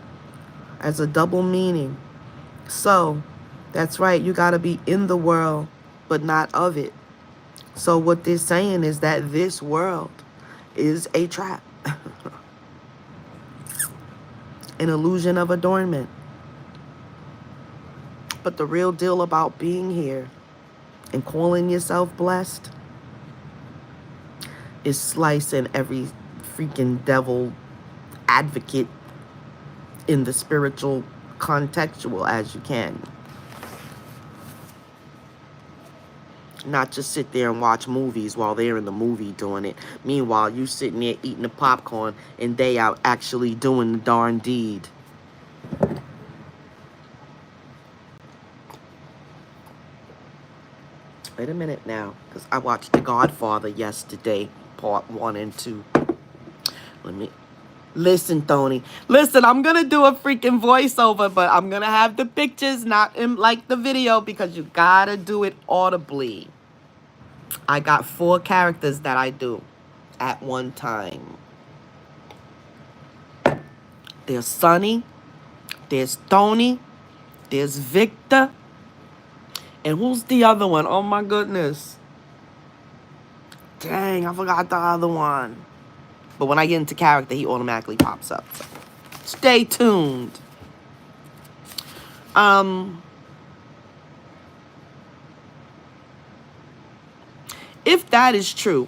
as a double meaning. So, that's right, you got to be in the world, but not of it. So what they're saying is that this world is a trap, an illusion of adornment. But the real deal about being here and calling yourself blessed is slicing every freaking devil advocate in the spiritual contextual as you can. Not just sit there and watch movies while they're in the movie doing it. Meanwhile, you sitting there eating the popcorn and they out actually doing the darn deed. Wait a minute now, because I watched The Godfather yesterday, part 1 and 2. Let me... Listen, Tony. Listen, I'm going to do a freaking voiceover, but I'm going to have the pictures, not in like the video, because you got to do it audibly. I got 4 characters that I do at one time. There's Sonny, there's Tony, there's Victor, and who's the other one? Oh my goodness. Dang, I forgot the other one. But when I get into character, he automatically pops up. So stay tuned. If that is true,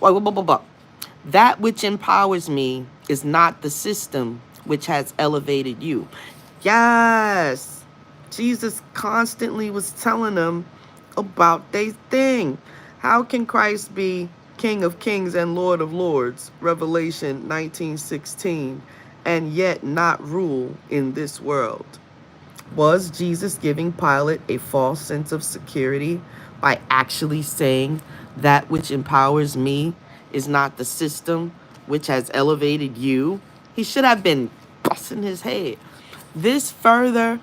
that which empowers me is not the system which has elevated you. Yes. Jesus constantly was telling them about their thing. How can Christ be King of Kings and Lord of Lords, Revelation 19:16, and yet not rule in this world? Was Jesus giving Pilate a false sense of security by actually saying that which empowers me is not the system which has elevated you? He should have been busting his head. This further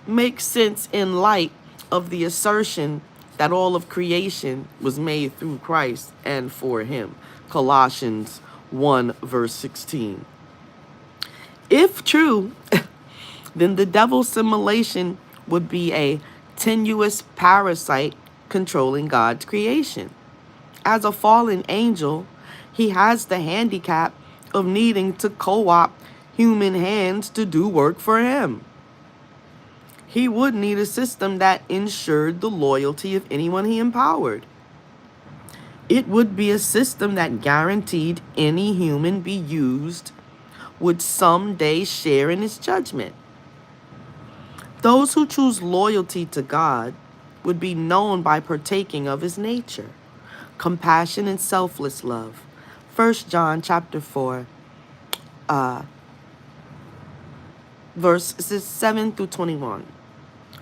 makes sense in light of the assertion that all of creation was made through Christ and for him. Colossians 1 verse 16. If true, then the devil's simulation would be a tenuous parasite controlling God's creation. As a fallen angel, he has the handicap of needing to co-opt human hands to do work for him. He would need a system that ensured the loyalty of anyone he empowered. It would be a system that guaranteed any human be used would someday share in his judgment. Those who choose loyalty to God would be known by partaking of his nature, compassion and selfless love. 1 John chapter 4, verses 7 through 21.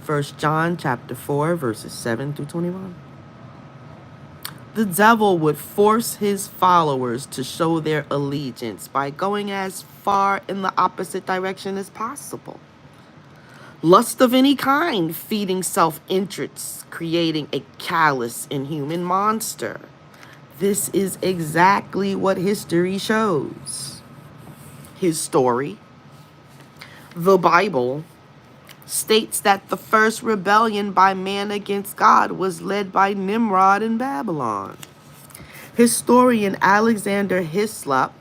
1 John chapter 4, verses 7 through 21. The devil would force his followers to show their allegiance by going as far in the opposite direction as possible. Lust of any kind, feeding self-interests, creating a callous, inhuman monster. This is exactly what history shows. His story, the Bible, states that the first rebellion by man against God was led by Nimrod in Babylon. Historian Alexander Hislop,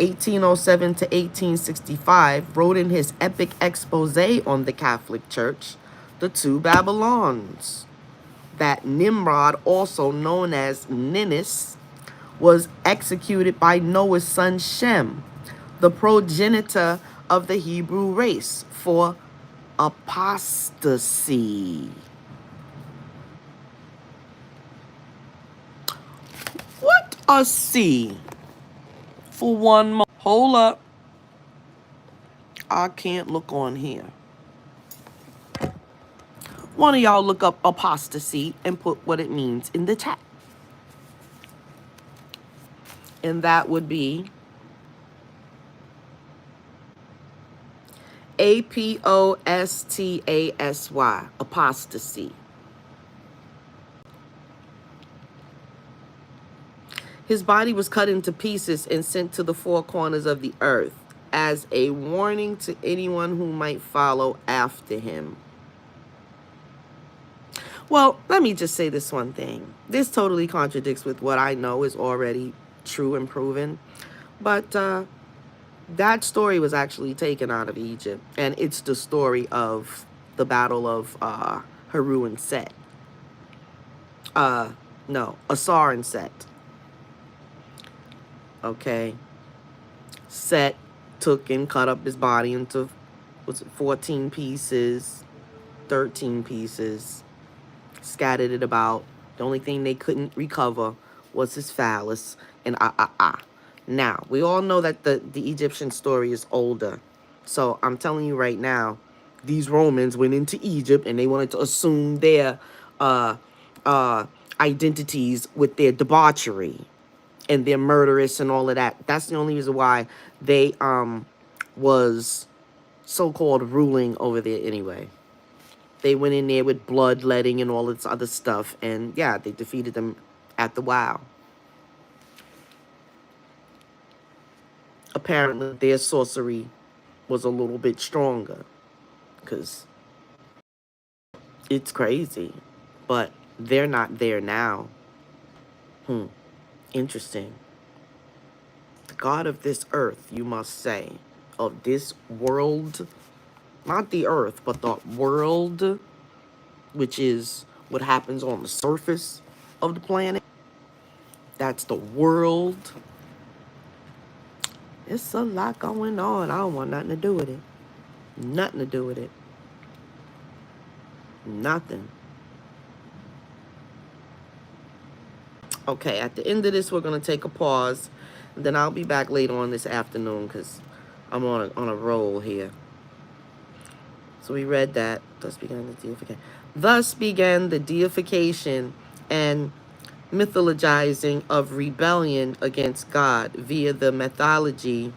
1807 to 1865, wrote in his epic expose on the Catholic Church, The Two Babylons, that Nimrod, also known as Ninnis, was executed by Noah's son Shem, the progenitor of the Hebrew race, for apostasy. What a C? For one moment. Hold up. I can't look on here. One of y'all look up apostasy and put what it means in the chat. And that would be apostasy, apostasy. His body was cut into pieces and sent to the four corners of the earth as a warning to anyone who might follow after him. Well, let me just say this one thing. This totally contradicts with what I know is already true and proven. But that story was actually taken out of Egypt. And it's the story of the battle of Heru and Set. No, Asar and Set. Okay. Set took and cut up his body into, 14 pieces, 13 pieces, scattered it about. The only thing they couldn't recover was his phallus and Now, we all know that the Egyptian story is older. So I'm telling you right now, these Romans went into Egypt and they wanted to assume their identities with their debauchery and their murderous and all of that. That's the only reason why they was so-called ruling over there anyway. They went in there with bloodletting and all this other stuff, and yeah, they defeated them at the WoW. Apparently, their sorcery was a little bit stronger, because it's crazy, but they're not there now. Interesting. The God of this earth, you must say, of this world, not the earth, but the world, which is what happens on the surface of the planet. That's the world. It's a lot going on. I don't want nothing to do with it. Nothing to do with it. Nothing. Okay, at the end of this, we're going to take a pause. And then I'll be back later on this afternoon because I'm on a roll here. So we read that. Thus began the deification. Thus began the deification and mythologizing of rebellion against God via the methodology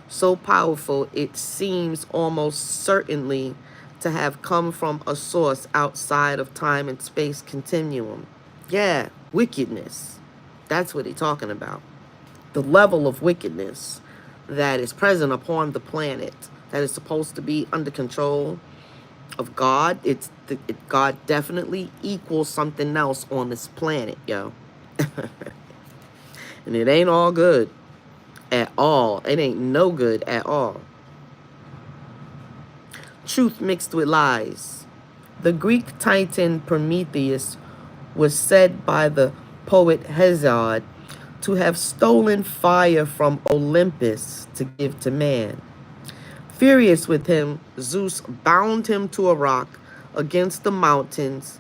so powerful it seems almost certainly to have come from a source outside of time and space continuum. Yeah, wickedness. That's what he's talking about. The level of wickedness that is present upon the planet that is supposed to be under control of God. God definitely equals something else on this planet, yo. And it ain't all good at all. It ain't no good at all. Truth mixed with lies. The Greek titan Prometheus was said by the poet Hesiod to have stolen fire from Olympus to give to man. Furious with him, Zeus bound him to a rock against the mountains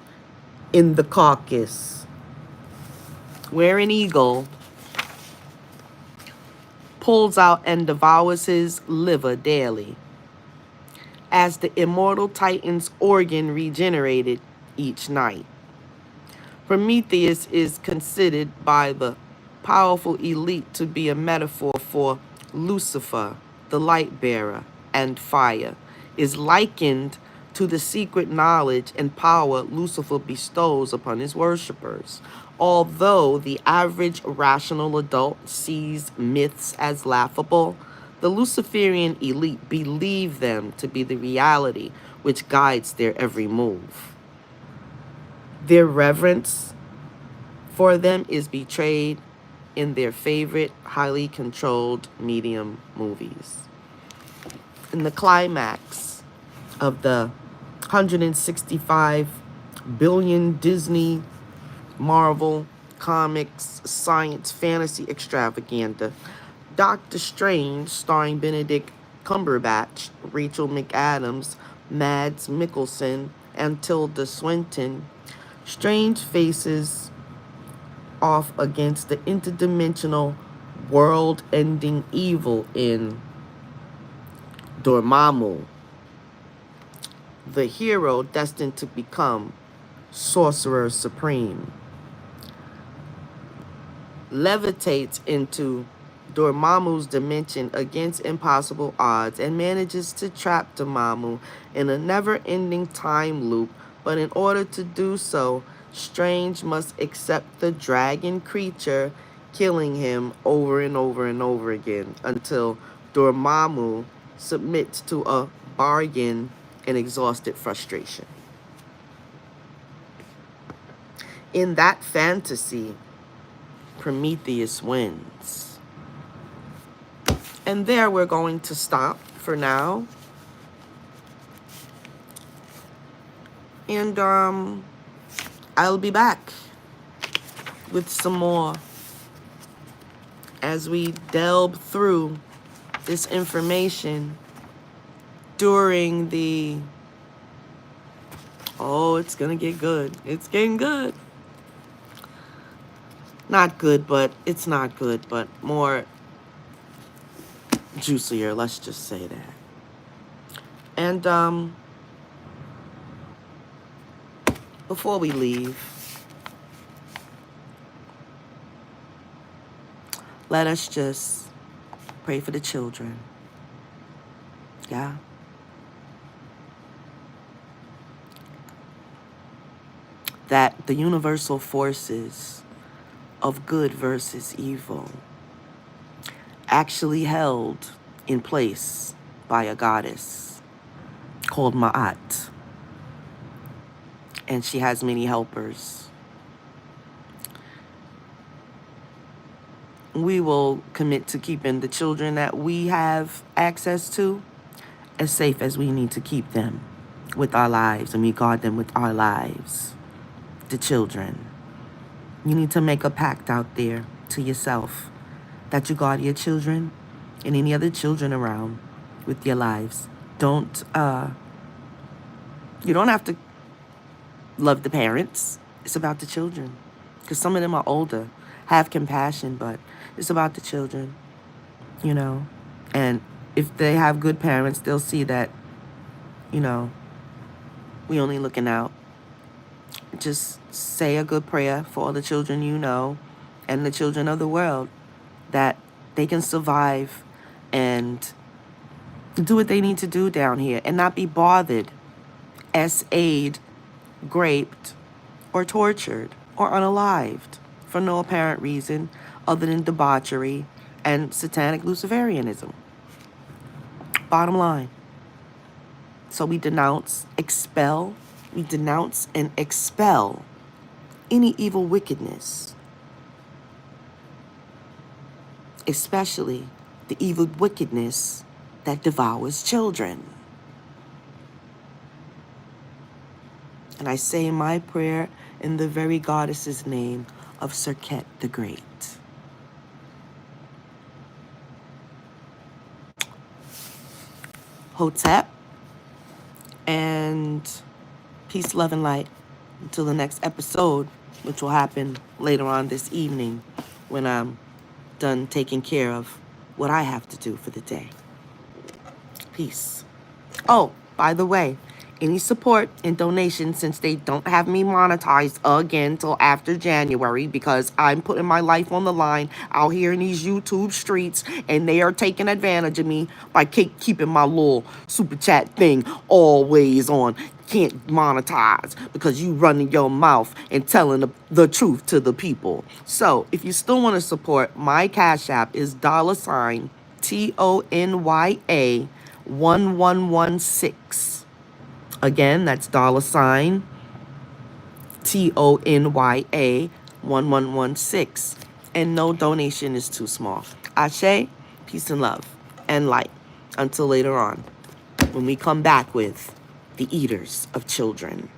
in the Caucasus, where an eagle pulls out and devours his liver daily, as the immortal Titan's organ regenerated each night. Prometheus is considered by the powerful elite to be a metaphor for Lucifer, the light bearer, and fire, is likened to the secret knowledge and power Lucifer bestows upon his worshippers. Although the average rational adult sees myths as laughable, the Luciferian elite believe them to be the reality which guides their every move. Their reverence for them is betrayed in their favorite highly controlled medium movies. In the climax of the 165 billion Disney Marvel Comics science fantasy extravaganza, Doctor Strange, starring Benedict Cumberbatch, Rachel McAdams, Mads Mikkelsen, and Tilda Swinton, Strange faces off against the interdimensional world-ending evil in Dormammu, the hero destined to become Sorcerer Supreme, levitates into Dormammu's dimension against impossible odds and manages to trap Dormammu in a never-ending time loop, but in order to do so, Strange must accept the dragon creature, killing him over and over and over again until Dormammu submits to a bargain in exhausted frustration. In that fantasy, Prometheus wins. And there we're going to stop for now. And I'll be back with some more as we delve through this information during the... Oh, it's gonna get good. It's getting good. Not good, but it's not good, but more juicier, let's just say that. And before we leave, let us just pray for the children. Yeah. That the universal forces of good versus evil actually held in place by a goddess called Ma'at. And she has many helpers. We will commit to keeping the children that we have access to as safe as we need to keep them with our lives, and we guard them with our lives. The children. You need to make a pact out there to yourself that you guard your children and any other children around with your lives. You don't have to love the parents. It's about the children. Because some of them are older. Have compassion, but it's about the children, you know. And if they have good parents, they'll see that, you know, we only looking out. Just say a good prayer for all the children you know and the children of the world, that they can survive and do what they need to do down here and not be bothered, SA'd, raped, or tortured, or unalived for no apparent reason other than debauchery and satanic Luciferianism. Bottom line. So we denounce and expel any evil wickedness, especially the evil wickedness that devours children. And I say my prayer in the very goddess's name of Serket the Great. Hotep, and peace, love, and light until the next episode, which will happen later on this evening when I'm done taking care of what I have to do for the day. Peace. Oh, by the way, any support and donations, since they don't have me monetized again till after January, because I'm putting my life on the line out here in these YouTube streets, and they are taking advantage of me by keeping my little super chat thing always on. Can't monetize because you running your mouth and telling the truth to the people. So if you still want to support, my Cash App is $Tonya 1116. Again, that's $Tonya 1116. And no donation is too small. Ashe, peace and love and light. Until later on, when we come back with the eaters of children.